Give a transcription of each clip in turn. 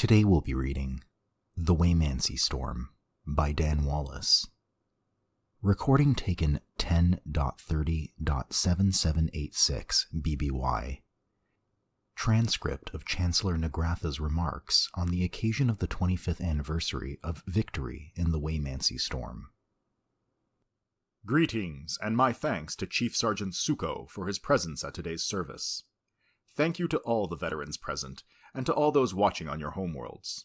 Today we'll be reading The Waymancy Storm by Dan Wallace. Recording taken 10.30.7786 BBY. Transcript of Chancellor Nagratha's remarks on the occasion of the 25th anniversary of victory in the Waymancy Storm. Greetings, and my thanks to Chief Sergeant Suko for his presence at today's service. Thank you to all the veterans present, and to all those watching on your homeworlds.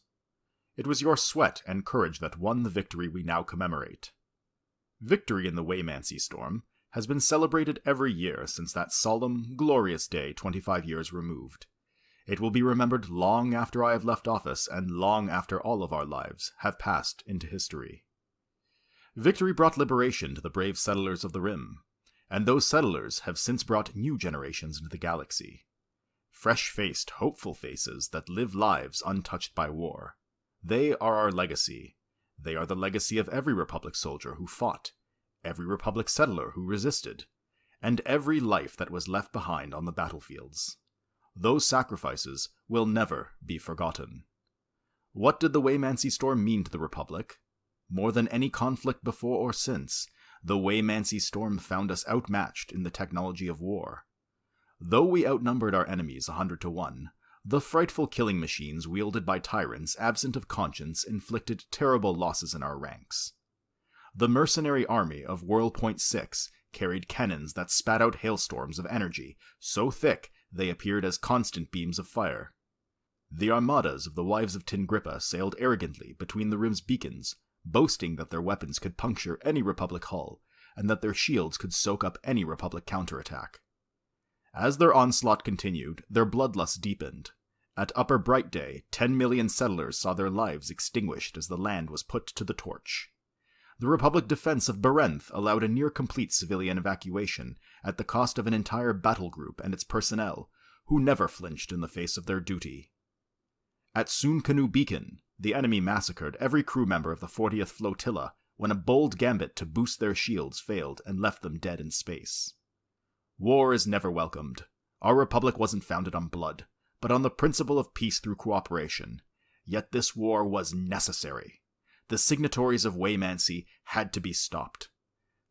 It was your sweat and courage that won the victory we now commemorate. Victory in the Waymancy Storm has been celebrated every year since that solemn, glorious day 25 years removed. It will be remembered long after I have left office and long after all of our lives have passed into history. Victory brought liberation to the brave settlers of the Rim, and those settlers have since brought new generations into the galaxy. Fresh-faced, hopeful faces that live lives untouched by war. They are our legacy. They are the legacy of every Republic soldier who fought, every Republic settler who resisted, and every life that was left behind on the battlefields. Those sacrifices will never be forgotten. What did the Waymancy Storm mean to the Republic? More than any conflict before or since, the Waymancy Storm found us outmatched in the technology of war. Though we outnumbered our enemies 100 to 1, the frightful killing machines wielded by tyrants absent of conscience inflicted terrible losses in our ranks. The mercenary army of Whirlpoint 6 carried cannons that spat out hailstorms of energy so thick they appeared as constant beams of fire. The armadas of the Wives of Tingrippa sailed arrogantly between the Rim's beacons, boasting that their weapons could puncture any Republic hull, and that their shields could soak up any Republic counterattack. As their onslaught continued, their bloodlust deepened. At Upper Bright Day, 10 million settlers saw their lives extinguished as the land was put to the torch. The Republic defense of Barenth allowed a near-complete civilian evacuation at the cost of an entire battle group and its personnel, who never flinched in the face of their duty. At Soon-Canoe Beacon, the enemy massacred every crew member of the 40th Flotilla when a bold gambit to boost their shields failed and left them dead in space. War is never welcomed. Our Republic wasn't founded on blood, but on the principle of peace through cooperation. Yet this war was necessary. The Signatories of Waymancy had to be stopped.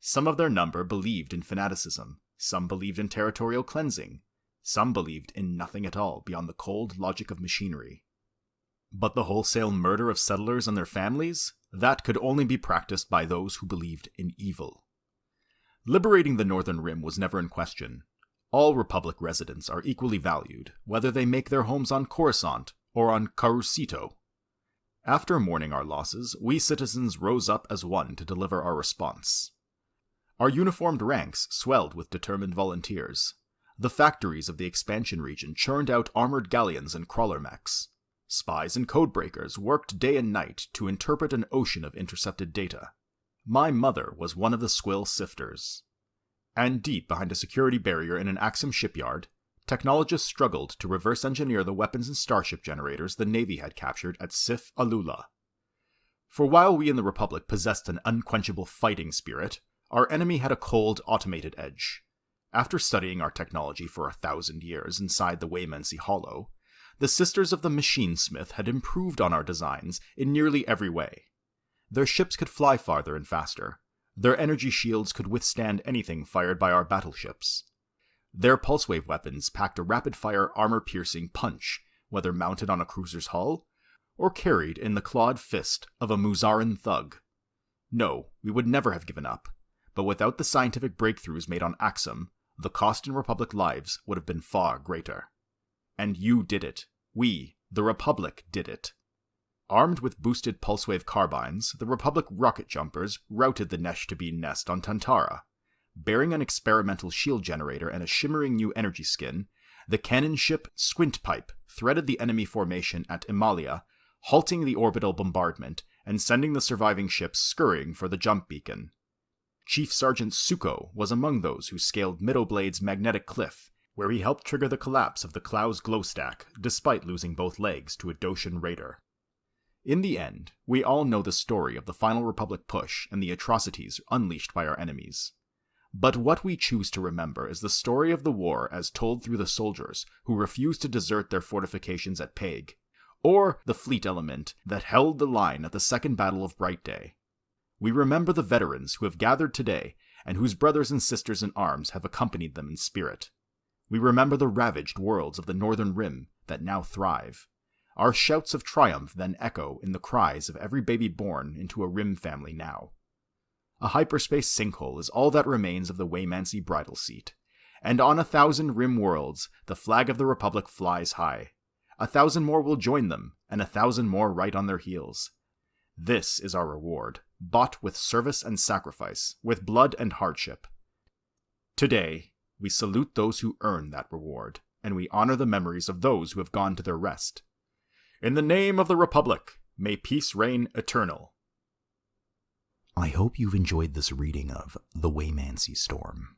Some of their number believed in fanaticism, some believed in territorial cleansing, some believed in nothing at all beyond the cold logic of machinery. But the wholesale murder of settlers and their families? That could only be practiced by those who believed in evil. Liberating the Northern Rim was never in question. All Republic residents are equally valued, whether they make their homes on Coruscant or on Karusito. After mourning our losses, we citizens rose up as one to deliver our response. Our uniformed ranks swelled with determined volunteers. The factories of the expansion region churned out armored galleons and crawler mechs. Spies and codebreakers worked day and night to interpret an ocean of intercepted data. My mother was one of the squill sifters. And deep behind a security barrier in an Axum shipyard, technologists struggled to reverse engineer the weapons and starship generators the Navy had captured at Sif Alula. For while we in the Republic possessed an unquenchable fighting spirit, our enemy had a cold, automated edge. After studying our technology for 1,000 years inside the Waymancy Hollow, the Sisters of the Machine Smith had improved on our designs in nearly every way. Their ships could fly farther and faster. Their energy shields could withstand anything fired by our battleships. Their pulse-wave weapons packed a rapid-fire, armor-piercing punch, whether mounted on a cruiser's hull, or carried in the clawed fist of a Muzaran thug. No, we would never have given up, but without the scientific breakthroughs made on Axum, the cost in Republic lives would have been far greater. And you did it. We, the Republic, did it. Armed with boosted pulse-wave carbines, the Republic rocket jumpers routed the Nesh-to-be nest on Tantara. Bearing an experimental shield generator and a shimmering new energy skin, the cannon ship Squint Pipe threaded the enemy formation at Emalia, halting the orbital bombardment and sending the surviving ships scurrying for the jump beacon. Chief Sergeant Suko was among those who scaled Middleblade's magnetic cliff, where he helped trigger the collapse of the Clow's glow stack, despite losing both legs to a Doshan raider. In the end, we all know the story of the final Republic push and the atrocities unleashed by our enemies. But what we choose to remember is the story of the war as told through the soldiers who refused to desert their fortifications at Pague, or the fleet element that held the line at the Second Battle of Bright Day. We remember the veterans who have gathered today and whose brothers and sisters in arms have accompanied them in spirit. We remember the ravaged worlds of the Northern Rim that now thrive. Our shouts of triumph then echo in the cries of every baby born into a Rim family now. A hyperspace sinkhole is all that remains of the Waymancy bridal seat, and on 1,000 Rim worlds the flag of the Republic flies high. 1,000 more will join them, and 1,000 more right on their heels. This is our reward, bought with service and sacrifice, with blood and hardship. Today, we salute those who earn that reward, and we honor the memories of those who have gone to their rest. In the name of the Republic, may peace reign eternal. I hope you've enjoyed this reading of The Waymancy Storm.